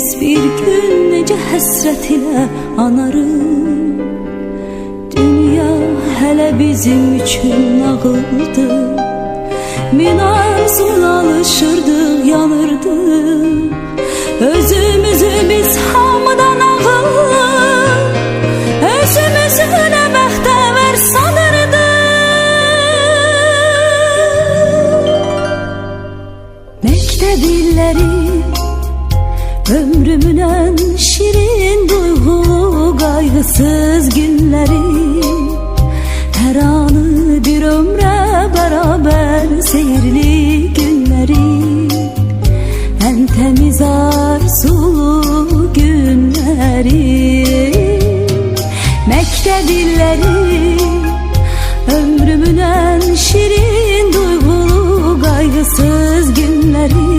biz bir gün necə həsrət ilə anarıq. Dünya hələ bizim üçün nağıldır. Min arzun alışırdıq, yanırdıq. Özümüzü biz hamıdan ağır, özümüzü nə bəxtəvər sanırdıq. Məktəb illəri ömrümün en şirin duygulu kaygısız günleri, her anı bir ömre beraber seyirli günleri, en temiz arzulu günleri. Məktəb illəri ömrümün en şirin duygulu kaygısız günleri,